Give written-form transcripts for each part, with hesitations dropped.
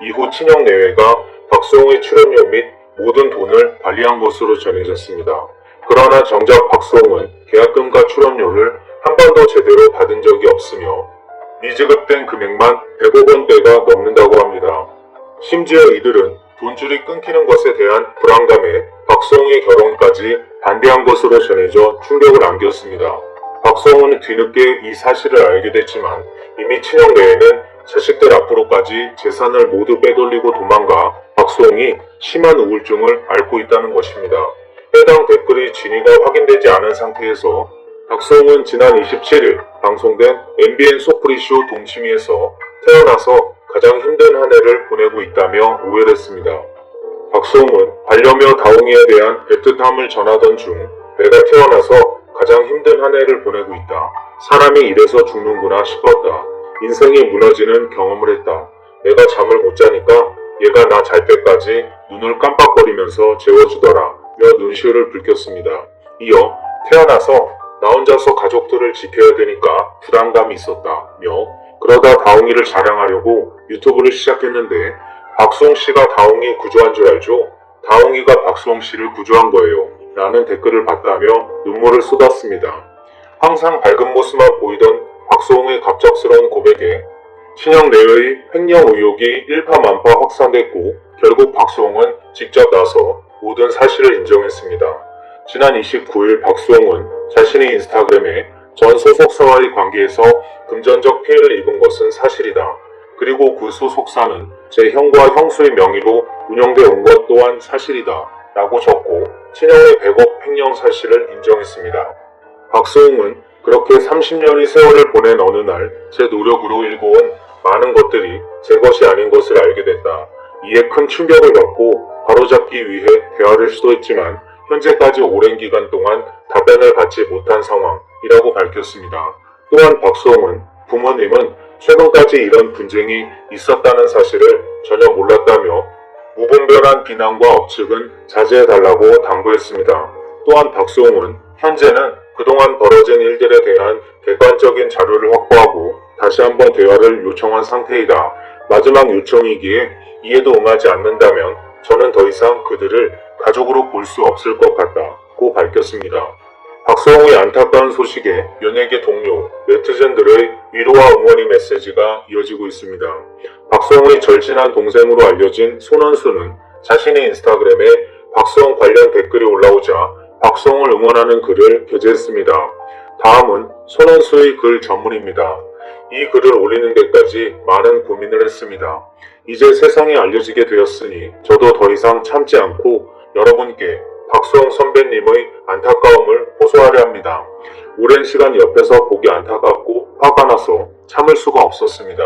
이후 친형 내외가 박수홍의 출연료 및 모든 돈을 관리한 것으로 전해졌습니다. 그러나 정작 박수홍은 계약금과 출연료를 한 번도 제대로 받은 적이 없으며 미지급된 금액만 100억 원대가 넘는다고 합니다. 심지어 이들은 돈줄이 끊기는 것에 대한 불안감에 박수홍의 결혼까지 반대한 것으로 전해져 충격을 안겼습니다. 박수홍은 뒤늦게 이 사실을 알게 됐지만 이미 친형 내에는 자식들 앞으로까지 재산을 모두 빼돌리고 도망가 박수홍이 심한 우울증을 앓고 있다는 것입니다. 해당 댓글이 진위가 확인되지 않은 상태에서 박수홍은 지난 27일 방송된 MBN 소프리쇼 동치미에서 태어나서 가장 힘든 한 해를 보내고 있다며 오열했습니다. 박수홍은 반려묘 다홍이에 대한 애틋함을 전하던 중 내가 태어나서 가장 힘든 한 해를 보내고 있다. 사람이 이래서 죽는구나 싶었다. 인생이 무너지는 경험을 했다. 내가 잠을 못 자니까 얘가 나 잘 때까지 눈을 깜빡거리면서 재워주더라. 며 눈시울을 붉혔습니다. 이어 태어나서 나 혼자서 가족들을 지켜야 되니까 부담감이 있었다. 며 그러다 다홍이를 자랑하려고 유튜브를 시작했는데 박수홍 씨가 다홍이 구조한 줄 알죠? 다홍이가 박수홍 씨를 구조한 거예요. 라는 댓글을 봤다며 눈물을 쏟았습니다. 항상 밝은 모습만 보이던 박수홍의 갑작스러운 고백에 친형 내의 횡령 의혹이 일파만파 확산됐고 결국 박수홍은 직접 나서 모든 사실을 인정했습니다. 지난 29일 박수홍은 자신의 인스타그램에 전 소속사와의 관계에서 금전적 피해를 입은 것은 사실이다. 그리고 그 소속사는 제 형과 형수의 명의로 운영되어 온 것 또한 사실이다. 라고 적고 친형의 100억 횡령 사실을 인정했습니다. 박수홍은 그렇게 30년의 세월을 보낸 어느 날 제 노력으로 일궈온 많은 것들이 제 것이 아닌 것을 알게 됐다. 이에 큰 충격을 받고 바로잡기 위해 대화를 시도했지만 현재까지 오랜 기간 동안 답변을 받지 못한 상황이라고 밝혔습니다. 또한 박수홍은 부모님은 최근까지 이런 분쟁이 있었다는 사실을 전혀 몰랐다며 무분별한 비난과 억측은 자제해달라고 당부했습니다. 또한 박수홍은 현재는 그동안 벌어진 일들에 대한 객관적인 자료를 확보하고 다시 한번 대화를 요청한 상태이다. 마지막 요청이기에 이에도 응하지 않는다면 저는 더 이상 그들을 가족으로 볼 수 없을 것 같다고 밝혔습니다. 박수홍의 안타까운 소식에 연예계 동료, 네티즌들의 위로와 응원의 메시지가 이어지고 있습니다. 박수홍의 절친한 동생으로 알려진 손원수는 자신의 인스타그램에 박수홍 관련 댓글이 올라오자 박수홍을 응원하는 글을 게재했습니다. 다음은 손원수의 글 전문입니다. 이 글을 올리는 데까지 많은 고민을 했습니다. 이제 세상에 알려지게 되었으니 저도 더 이상 참지 않고 여러분께 박수홍 선배님의 안타까움을 호소하려 합니다. 오랜 시간 옆에서 보기 안타깝고 화가 나서 참을 수가 없었습니다.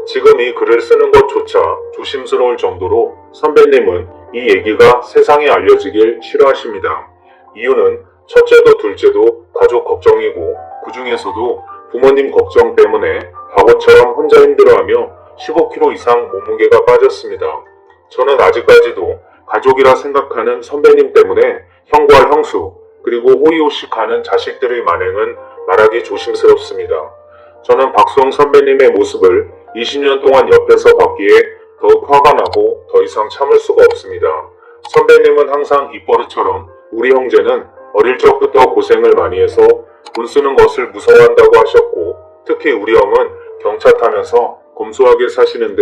지금 이 글을 쓰는 것조차 조심스러울 정도로 선배님은 이 얘기가 세상에 알려지길 싫어하십니다. 이유는 첫째도 둘째도 가족 걱정이고 그 중에서도 부모님 걱정 때문에 바보처럼 혼자 힘들어하며 15kg 이상 몸무게가 빠졌습니다. 저는 아직까지도 가족이라 생각하는 선배님 때문에 형과 형수 그리고 호의호식하는 자식들의 만행은 말하기 조심스럽습니다. 저는 박수홍 선배님의 모습을 20년 동안 옆에서 봤기에 더욱 화가 나고 더 이상 참을 수가 없습니다. 선배님은 항상 입버릇처럼 우리 형제는 어릴 적부터 고생을 많이 해서 돈 쓰는 것을 무서워한다고 하셨고 특히 우리 형은 경차 타면서 검소하게 사시는데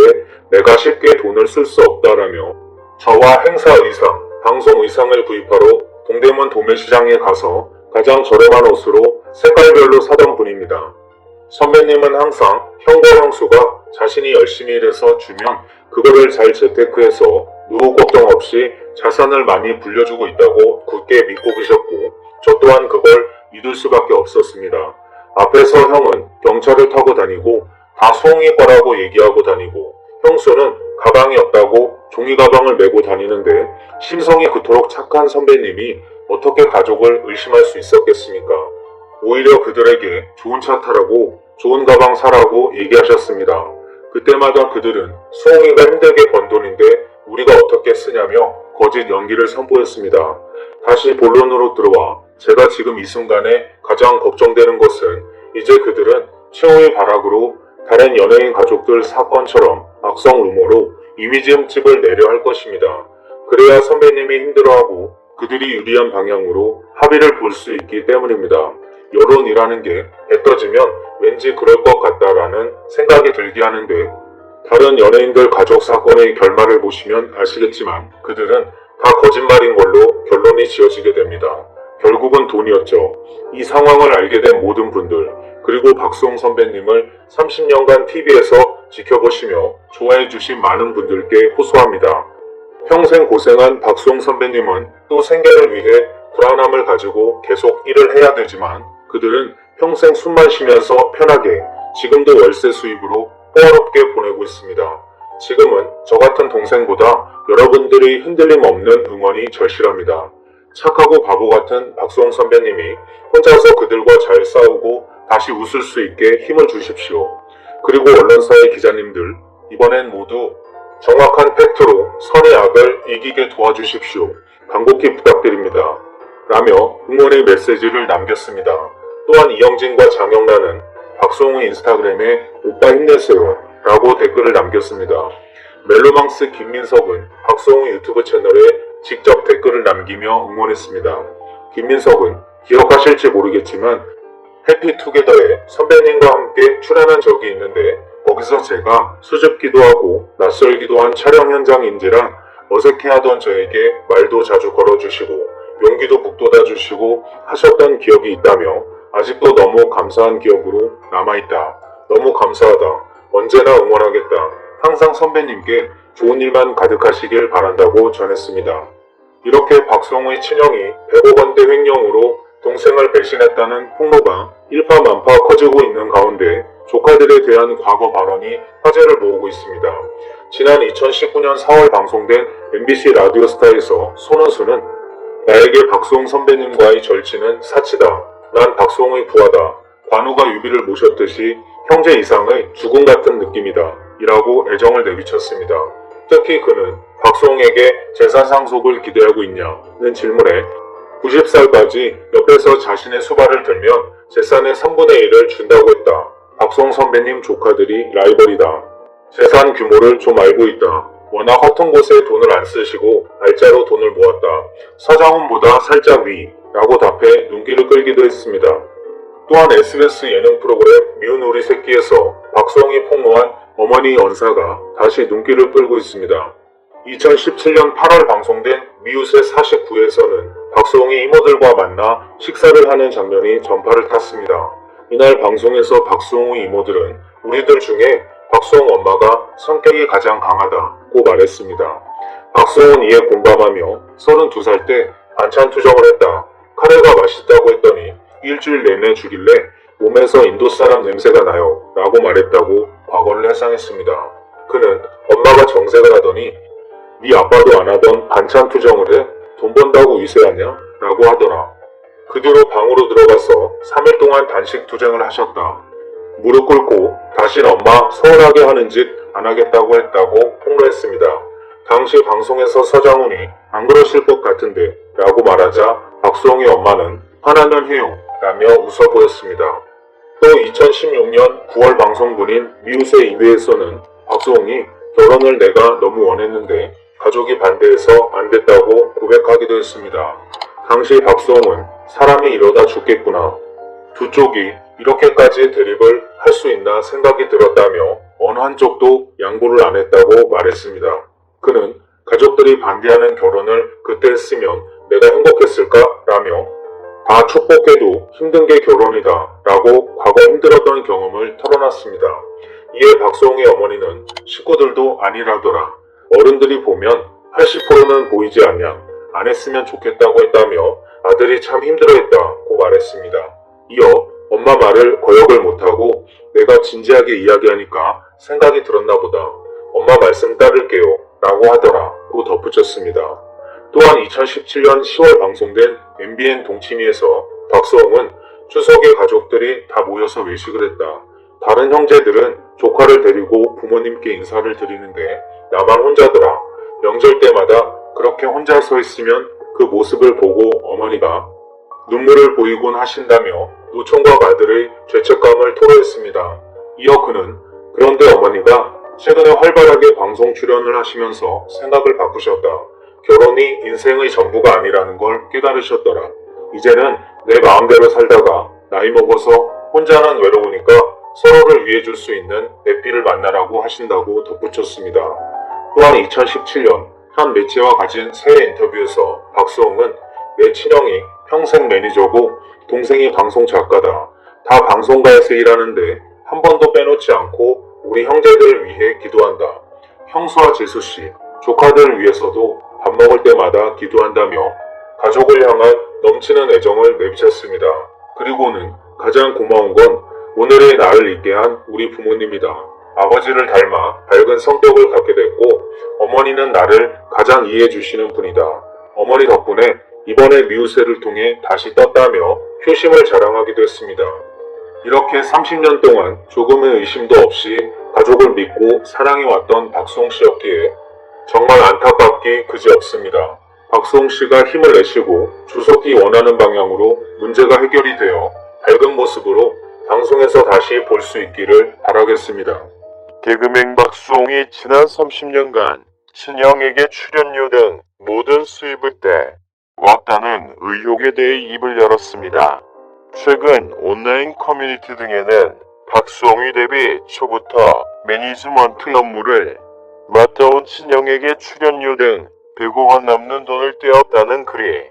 내가 쉽게 돈을 쓸 수 없다라며 저와 행사 의상, 방송 의상을 구입하러 동대문 도매시장에 가서 가장 저렴한 옷으로 색깔별로 사던 분입니다. 선배님은 항상 형과 형수가 자신이 열심히 일해서 주면 그거를 잘 재테크해서 노후 걱정 없이 자산을 많이 불려주고 있다고 굳게 믿고 계셨고 저 또한 그걸 믿을 수밖에 없었습니다. 앞에서 형은 경차를 타고 다니고 다 수홍이 거라고 얘기하고 다니고 형수는 가방이 없다고 종이 가방을 메고 다니는데 심성이 그토록 착한 선배님이 어떻게 가족을 의심할 수 있었겠습니까? 오히려 그들에게 좋은 차 타라고 좋은 가방 사라고 얘기하셨습니다. 그때마다 그들은 수홍이가 힘들게 번 돈인데 우리가 어떻게 쓰냐며 거짓 연기를 선보였습니다. 다시 본론으로 들어와 제가 지금 이 순간에 가장 걱정되는 것은 이제 그들은 최후의 발악으로 다른 연예인 가족들 사건처럼 악성 루머로 이미지 흠집을 내려 할 것입니다. 그래야 선배님이 힘들어하고 그들이 유리한 방향으로 합의를 볼 수 있기 때문입니다. 여론이라는 게 배 떠지면 왠지 그럴 것 같다라는 생각이 들게 하는데, 다른 연예인들 가족 사건의 결말을 보시면 아시겠지만 그들은 다 거짓말인 걸로 결론이 지어지게 됩니다. 결국은 돈이었죠. 이 상황을 알게 된 모든 분들, 그리고 박수홍 선배님을 30년간 TV에서 지켜보시며 좋아해주신 많은 분들께 호소합니다. 평생 고생한 박수홍 선배님은 또 생계를 위해 불안함을 가지고 계속 일을 해야 되지만 그들은 평생 숨만 쉬면서 편하게 지금도 월세 수입으로 호화롭게 보내고 있습니다. 지금은 저 같은 동생보다 여러분들이 흔들림 없는 응원이 절실합니다. 착하고 바보 같은 박수홍 선배님이 혼자서 그들과 잘 싸우고 다시 웃을 수 있게 힘을 주십시오. 그리고 언론사의 기자님들, 이번엔 모두 정확한 팩트로 선의 악을 이기게 도와주십시오. 간곡히 부탁드립니다. 라며 응원의 메시지를 남겼습니다. 또한 이영진과 장영란은 박수홍의 인스타그램에 오빠 힘내세요 라고 댓글을 남겼습니다. 멜로망스 김민석은 박수홍의 유튜브 채널에 직접 댓글을 남기며 응원했습니다. 김민석은 기억하실지 모르겠지만 해피투게더에 선배님과 함께 출연한 적이 있는데 거기서 제가 수줍기도 하고 낯설기도 한 촬영 현장인지라 어색해하던 저에게 말도 자주 걸어주시고 용기도 북돋아주시고 하셨던 기억이 있다며 아직도 너무 감사한 기억으로 남아있다. 너무 감사하다. 언제나 응원하겠다. 항상 선배님께 좋은 일만 가득하시길 바란다고 전했습니다. 이렇게 박수홍의 친형이 100억 원대 횡령으로 동생을 배신했다는 폭로가 일파만파 커지고 있는 가운데 조카들에 대한 과거 발언이 화제를 모으고 있습니다. 지난 2019년 4월 방송된 MBC 라디오스타에서 손은수는 나에게 박수홍 선배님과의 절친은 사치다. 난 박수홍의 부하다. 관우가 유비를 모셨듯이 형제 이상의 죽음 같은 느낌이다. 이라고 애정을 내비쳤습니다. 특히 그는 박수홍에게 재산 상속을 기대하고 있냐는 질문에 90살까지 옆에서 자신의 수발을 들면 재산의 3분의 1을 준다고 했다. 박수홍 선배님 조카들이 라이벌이다. 재산 규모를 좀 알고 있다. 워낙 허튼 곳에 돈을 안 쓰시고 알짜로 돈을 모았다. 서장훈보다 살짝 위 라고 답해 눈길을 끌기도 했습니다. 또한 SBS 예능 프로그램 미운 우리 새끼에서 박수홍이 폭로한 어머니 언사가 다시 눈길을 끌고 있습니다. 2017년 8월 방송된 미우새 49에서는 박수홍이 이모들과 만나 식사를 하는 장면이 전파를 탔습니다. 이날 방송에서 박수홍의 이모들은 우리들 중에 박수홍 엄마가 성격이 가장 강하다고 말했습니다. 박수홍은 이에 공감하며 32살 때 반찬 투정을 했다. 카레가 맛있다고 했더니 일주일 내내 주길래 몸에서 인도 사람 냄새가 나요 라고 말했다고 과거를 해상했습니다. 그는 엄마가 정색을 하더니 네 아빠도 안 하던 반찬 투정을 해? 돈 번다고 위세하냐? 라고 하더라. 그 뒤로 방으로 들어가서 3일 동안 단식 투쟁을 하셨다. 무릎 꿇고 다신 엄마 서운하게 하는 짓 안 하겠다고 했다고 폭로했습니다. 당시 방송에서 서장훈이 안 그러실 것 같은데 라고 말하자 박수홍의 엄마는 화나면 해요 라며 웃어 보였습니다. 또 2016년 9월 방송분인 미우새 2회에서는 박수홍이 결혼을 내가 너무 원했는데 가족이 반대해서 안 됐다고 고백하기도 했습니다. 당시 박수홍은 사람이 이러다 죽겠구나. 두 쪽이 이렇게까지 대립을 할 수 있나 생각이 들었다며 어느 한쪽도 양보를 안 했다고 말했습니다. 그는 가족들이 반대하는 결혼을 그때 했으면 내가 행복했을까? 라며 다 축복해도 힘든 게 결혼이다 라고 과거 힘들었던 경험을 털어놨습니다. 이에 박수홍의 어머니는 식구들도 아니라더라. 어른들이 보면 80%는 보이지 않냐. 안 했으면 좋겠다고 했다며 아들이 참 힘들어했다고 말했습니다. 이어 엄마 말을 거역을 못하고 내가 진지하게 이야기하니까 생각이 들었나 보다. 엄마 말씀 따를게요 라고 하더라고 덧붙였습니다. 또한 2017년 10월 방송된 MBN 동치미에서 박수홍은 추석에 가족들이 다 모여서 외식을 했다. 다른 형제들은 조카를 데리고 부모님께 인사를 드리는데 나만 혼자더라. 명절 때마다 그렇게 혼자 서 있으면 그 모습을 보고 어머니가 눈물을 보이곤 하신다며 노총각 아들의 죄책감을 토로했습니다. 이어 그는 그런데 어머니가 최근에 활발하게 방송 출연을 하시면서 생각을 바꾸셨다. 결혼이 인생의 전부가 아니라는 걸 깨달으셨더라. 이제는 내 마음대로 살다가 나이 먹어서 혼자는 외로우니까 서로를 위해줄 수 있는 내삐를 만나라고 하신다고 덧붙였습니다. 또한 2017년 한 매체와 가진 새 인터뷰에서 박수홍은 내 친형이 평생 매니저고 동생이 방송 작가다. 다 방송가에서 일하는데 한 번도 빼놓지 않고 우리 형제들을 위해 기도한다. 형수와 재수씨, 조카들을 위해서도 밥 먹을 때마다 기도한다며 가족을 향한 넘치는 애정을 내비쳤습니다. 그리고는 가장 고마운 건 오늘의 나를 있게 한 우리 부모님이다. 아버지를 닮아 밝은 성격을 갖게 됐고 어머니는 나를 가장 이해해 주시는 분이다. 어머니 덕분에 이번에 미우새를 통해 다시 떴다며 효심을 자랑하기도 했습니다. 이렇게 30년 동안 조금의 의심도 없이 가족을 믿고 사랑해왔던 박수홍 씨였기에 정말 안타깝기 그지없습니다. 박수홍 씨가 힘을 내시고 주석이 원하는 방향으로 문제가 해결이 되어 밝은 모습으로 방송에서 다시 볼 수 있기를 바라겠습니다. 개그맨 박수홍이 지난 30년간 친형에게 출연료 등 모든 수입을 떼왔다는 의혹에 대해 입을 열었습니다. 최근 온라인 커뮤니티 등에는 박수홍이 데뷔 초부터 매니지먼트 업무를 맡아온 친형에게 출연료 등 100억 원 넘는 돈을 떼었다는 글이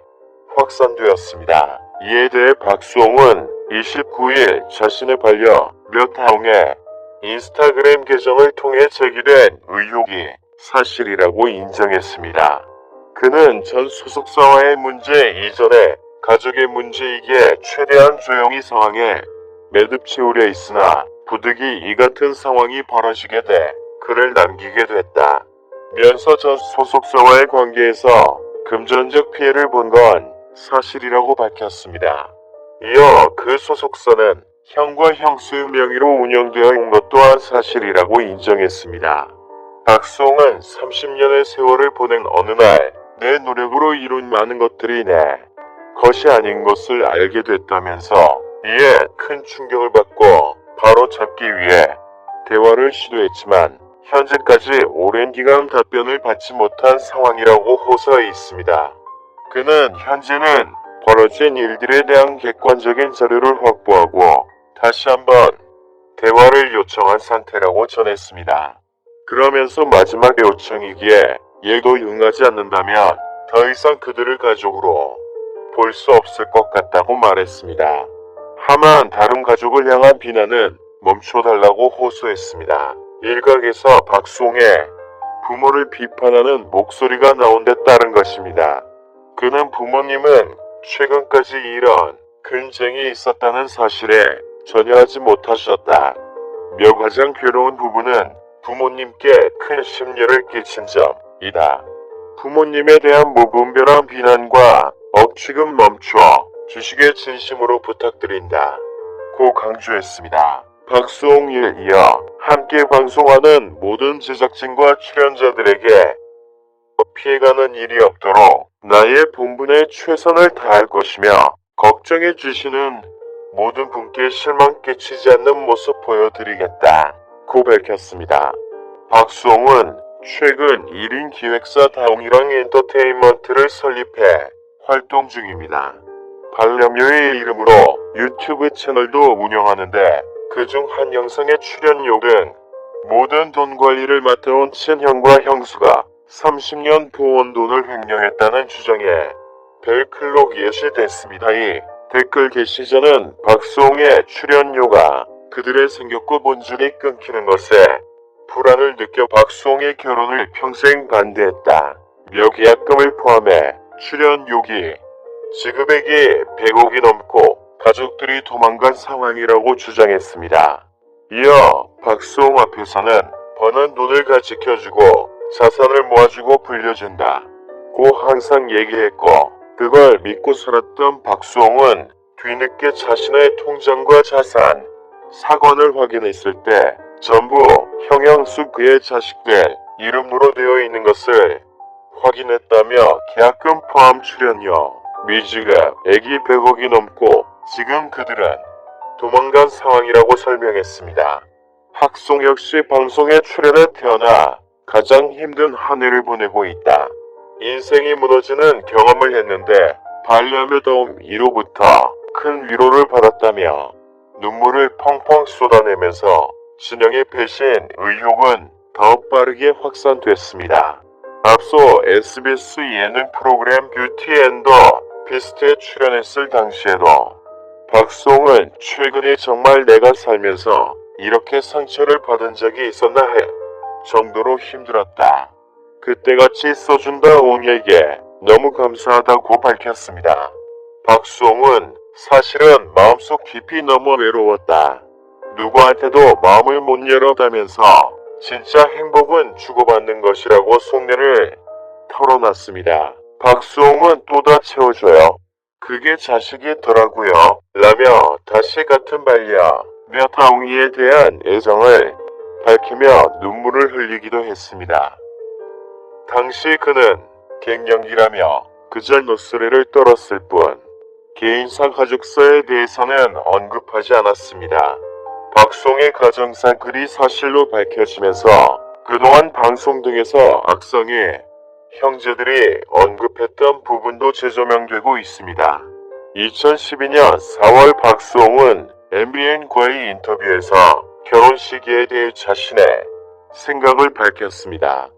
확산되었습니다. 이에 대해 박수홍은 29일 자신의 반려묘타홍의 인스타그램 계정을 통해 제기된 의혹이 사실이라고 인정했습니다. 그는 전 소속사와의 문제 이전에 가족의 문제이기에 최대한 조용히 상황에 매듭 채우려 했으나 부득이 이 같은 상황이 벌어지게 돼 글을 남기게 됐다. 면서 전 소속사와의 관계에서 금전적 피해를 본 건 사실이라고 밝혔습니다. 이어 그 소속사는 형과 형수의 명의로 운영되어 온 것 또한 사실이라고 인정했습니다. 박수홍은 30년의 세월을 보낸 어느 날 내 노력으로 이룬 많은 것들이 내 것이 아닌 것을 알게 됐다면서 이에 큰 충격을 받고 바로 잡기 위해 대화를 시도했지만 현재까지 오랜 기간 답변을 받지 못한 상황이라고 호소해 있습니다. 그는 현재는 벌어진 일들에 대한 객관적인 자료를 확보하고 다시 한번 대화를 요청한 상태라고 전했습니다. 그러면서 마지막 요청이기에 얘도 응하지 않는다면 더 이상 그들을 가족으로 볼 수 없을 것 같다고 말했습니다. 하만 다른 가족을 향한 비난은 멈춰달라고 호소했습니다. 일각에서 박수홍의 부모를 비판하는 목소리가 나온 데 따른 것입니다. 그는 부모님은 최근까지 이런 근쟁이 있었다는 사실에 전혀 하지 못하셨다. 가장 괴로운 부분은 부모님께 큰 심려를 끼친 점이다. 부모님에 대한 무분별한 비난과 억측은 멈춰 주시길 진심으로 부탁드린다. 고 강조했습니다. 박수홍을 이어 함께 방송하는 모든 제작진과 출연자들에게 피해가는 일이 없도록 나의 본분에 최선을 다할 것이며 걱정해 주시는 모든 분께 실망 끼치지 않는 모습 보여드리겠다. 고 밝혔습니다. 박수홍은 최근 1인 기획사 다홍이랑 엔터테인먼트를 설립해 활동 중입니다. 반려묘의 이름으로 유튜브 채널도 운영하는데 그중 한 영상의 출연료 등 모든 돈 관리를 맡아온 친형과 형수가 30년 보온 돈을 횡령했다는 주장에 벨클록 예시됐습니다. 이 댓글 게시 전은 박수홍의 출연료가 그들의 생겼고 본줄이 끊기는 것에 불안을 느껴 박수홍의 결혼을 평생 반대했다. 계약금을 포함해 출연료기 지급액이 100억이 넘고 가족들이 도망간 상황이라고 주장했습니다. 이어 박수홍 앞에서는 버는 돈을 다 지켜주고 자산을 모아주고 불려준다고 항상 얘기했고 그걸 믿고 살았던 박수홍은 뒤늦게 자신의 통장과 자산, 사건을 확인했을 때 전부 형형수 그의 자식들 이름으로 되어 있는 것을 확인했다며 계약금 포함 출연료, 미지급액이 100억이 넘고 지금 그들은 도망간 상황이라고 설명했습니다. 박송 역시 방송에 출연해 태어나 가장 힘든 한 해를 보내고 있다. 인생이 무너지는 경험을 했는데 반려묘도움 이로부터 큰 위로를 받았다며 눈물을 펑펑 쏟아내면서 진영의 배신 의혹은 더 빠르게 확산됐습니다. 앞서 SBS 예능 프로그램 뷰티 앤 더 비스트에 출연했을 당시에도 박수홍은 최근에 정말 내가 살면서 이렇게 상처를 받은 적이 있었나 할 정도로 힘들었다. 그때같이 써준다 옹에게 너무 감사하다고 밝혔습니다. 박수홍은 사실은 마음속 깊이 너무 외로웠다. 누구한테도 마음을 못 열었다면서 진짜 행복은 주고받는 것이라고 속내를 털어놨습니다. 박수홍은 또 다 채워줘요. 그게 자식이더라고요. 라며 다시 같은 반려묘다옹이에 대한 애정을 밝히며 눈물을 흘리기도 했습니다. 당시 그는 갱년기라며 그저 노스레를 떨었을 뿐 개인사 가족사에 대해서는 언급하지 않았습니다. 박수홍의 가정사 글이 사실로 밝혀지면서 그동안 방송 등에서 악성의 형제들이 언급했던 부분도 재조명되고 있습니다. 2012년 4월 박수홍은 MBN과의 인터뷰에서 결혼 시기에 대해 자신의 생각을 밝혔습니다.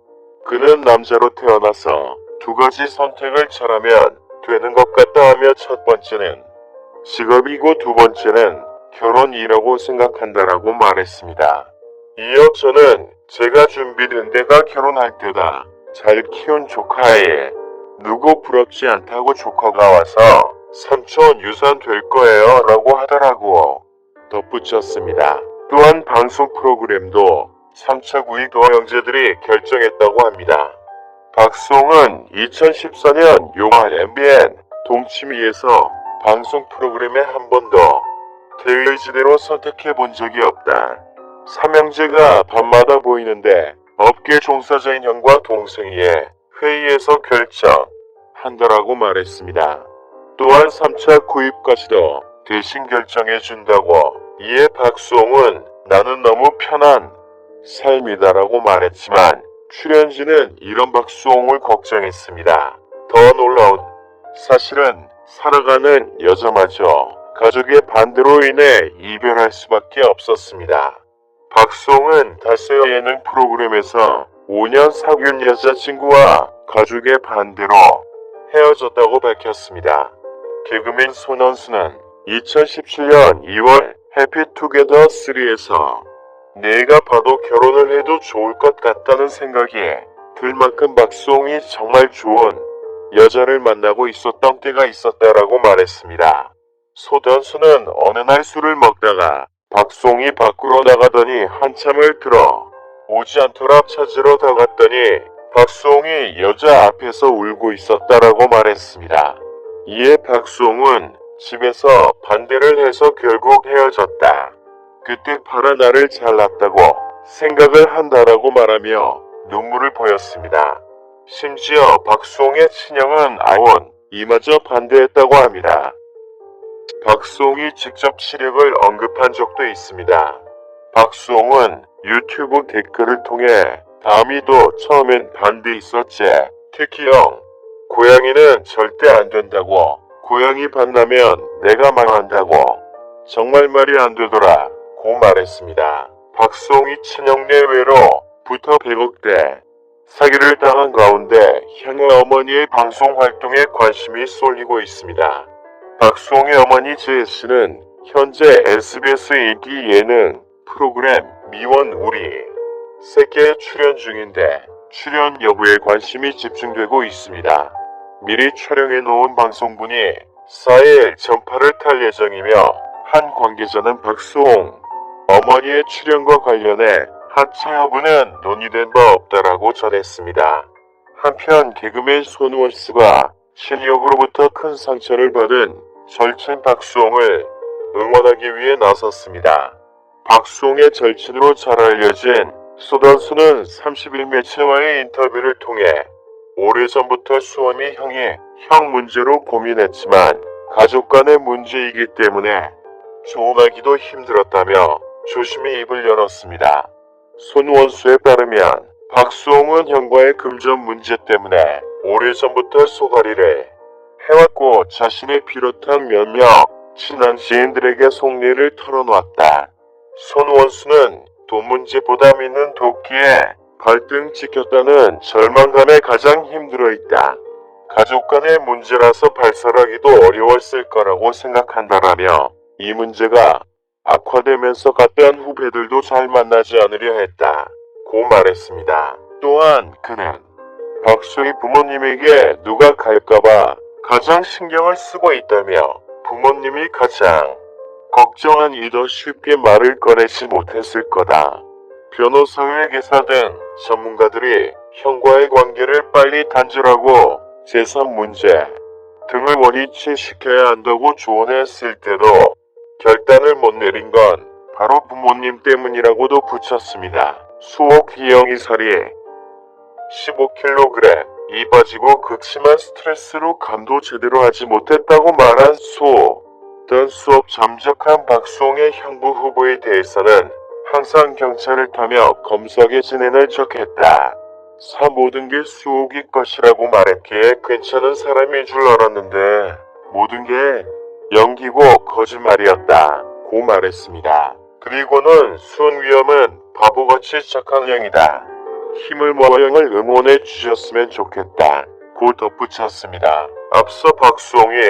그는 남자로 태어나서 두 가지 선택을 잘하면 되는 것 같다 하며 첫 번째는 직업이고 두 번째는 결혼이라고 생각한다라고 말했습니다. 이어 저는 제가 준비된 데가 결혼할 때다. 잘 키운 조카에 누구 부럽지 않다고 조카가 와서 삼촌 유산 될 거예요 라고 하더라고 덧붙였습니다. 또한 방송 프로그램도 3차 구입도 형제들이 결정했다고 합니다. 박수홍은 2014년 용화 MBN 동치미에서 방송 프로그램에 한 번도 대의지대로 선택해 본 적이 없다. 삼형제가 밤마다 보이는데 업계 종사자인 형과 동생이 회의에서 결정한다라고 말했습니다. 또한 3차 구입까지도 대신 결정해 준다고 이에 박수홍은 나는 너무 편한 삶이다라고 말했지만 출연진은 이런 박수홍을 걱정했습니다. 더 놀라운 사실은 살아가는 여자마저 가족의 반대로 인해 이별할 수밖에 없었습니다. 박수홍은 다수 예능 프로그램에서 5년 사귄 여자친구와 가족의 반대로 헤어졌다고 밝혔습니다. 개그맨 손원수는 2017년 2월 해피투게더 3에서 내가 봐도 결혼을 해도 좋을 것 같다는 생각이 들 만큼 박수홍이 정말 좋은 여자를 만나고 있었던 때가 있었다라고 말했습니다. 손원수는 어느 날 술을 먹다가 박수홍이 밖으로 나가더니 한참을 들어 오지 않더라 찾으러 다갔더니 박수홍이 여자 앞에서 울고 있었다라고 말했습니다. 이에 박수홍은 집에서 반대를 해서 결국 헤어졌다. 그때 파라 나를 잘났다고 생각을 한다라고 말하며 눈물을 보였습니다. 심지어 박수홍의 친형은 아원 이마저 반대했다고 합니다. 박수홍이 직접 치력을 언급한 적도 있습니다. 박수홍은 유튜브 댓글을 통해 다미도 처음엔 반대 있었지. 특히 형, 고양이는 절대 안 된다고. 고양이 반나면 내가 망한다고. 정말 말이 안 되더라. 고 말했습니다. 박수홍이 친형 내외로부터 100억대 사기를 당한 가운데 형의 어머니의 방송 활동에 관심이 쏠리고 있습니다. 박수홍의 어머니 제이씨는 현재 SBS 인기 예능 프로그램 미원 우리 새끼에 출연 중인데 출연 여부에 관심이 집중되고 있습니다. 미리 촬영해 놓은 방송분이 4일 전파를 탈 예정이며 한 관계자는 박수홍 어머니의 출연과 관련해 하차 여부는 논의된 바 없다라고 전했습니다. 한편 개그맨 손원수가 신역으로부터 큰 상처를 받은 절친 박수홍을 응원하기 위해 나섰습니다. 박수홍의 절친으로 잘 알려진 손원수는 30일 매체와의 인터뷰를 통해 오래전부터 수원이 형 문제로 고민했지만 가족 간의 문제이기 때문에 조언하기도 힘들었다며 조심히 입을 열었습니다. 손원수에 따르면 박수홍은 형과의 금전 문제 때문에 오래전부터 소가리를 해왔고 자신을 비롯한 몇몇 친한 지인들에게 속내를 털어놓았다. 손원수는 돈 문제보다 믿는 도끼에 발등 찍혔다는 절망감에 가장 힘들어 있다. 가족 간의 문제라서 발설하기도 어려웠을 거라고 생각한다라며 이 문제가 악화되면서 갔던 후배들도 잘 만나지 않으려 했다. 고 말했습니다. 또한 그는 박수희 부모님에게 누가 갈까봐 가장 신경을 쓰고 있다며 부모님이 가장 걱정한 이도 쉽게 말을 꺼내지 못했을 거다. 변호사회계사 등 전문가들이 형과의 관계를 빨리 단절하고 재산 문제 등을 원위치시켜야 한다고 조언했을 때도 결단을 못 내린 건 바로 부모님 때문이라고도 붙였습니다. 수억 희영이 살이 15kg 이 빠지고 극심한 스트레스로 감도 제대로 하지 못했다고 말한 던 수업 잠적한 박수홍의 형부 후보에 대해서는 항상 경찰을 타며 검소하게 지내는 척했다. 모든 게 수옥이 것이라고 말했기에 괜찮은 사람인 줄 알았는데 모든 게 연기고 거짓말이었다. 고 말했습니다. 그리고는 수은위험은 바보같이 착한 형이다. 힘을 모아 형을 응원해 주셨으면 좋겠다. 고 덧붙였습니다. 앞서 박수홍이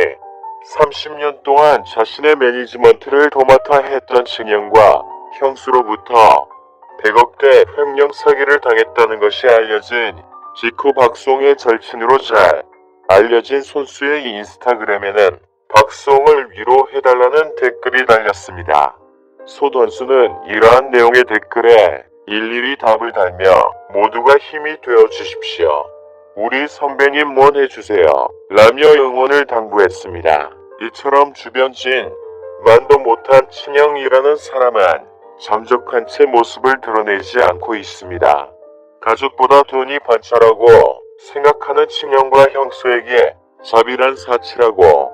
30년 동안 자신의 매니지먼트를 도맡아 했던 증형과 형수로부터 100억대 횡령 사기를 당했다는 것이 알려진 직후 박수홍의 절친으로 잘 알려진 손수의 인스타그램에는 박수홍을 위로해달라는 댓글이 달렸습니다. 소던수는 이러한 내용의 댓글에 일일이 답을 달며 모두가 힘이 되어 주십시오. 우리 선배님 원 해주세요. 라며 응원을 당부했습니다. 이처럼 주변 만도 못한 친형이라는 사람은 잠적한 채 모습을 드러내지 않고 있습니다. 가족보다 돈이 반차라고 생각하는 친형과 형수에게 자비란 사치라고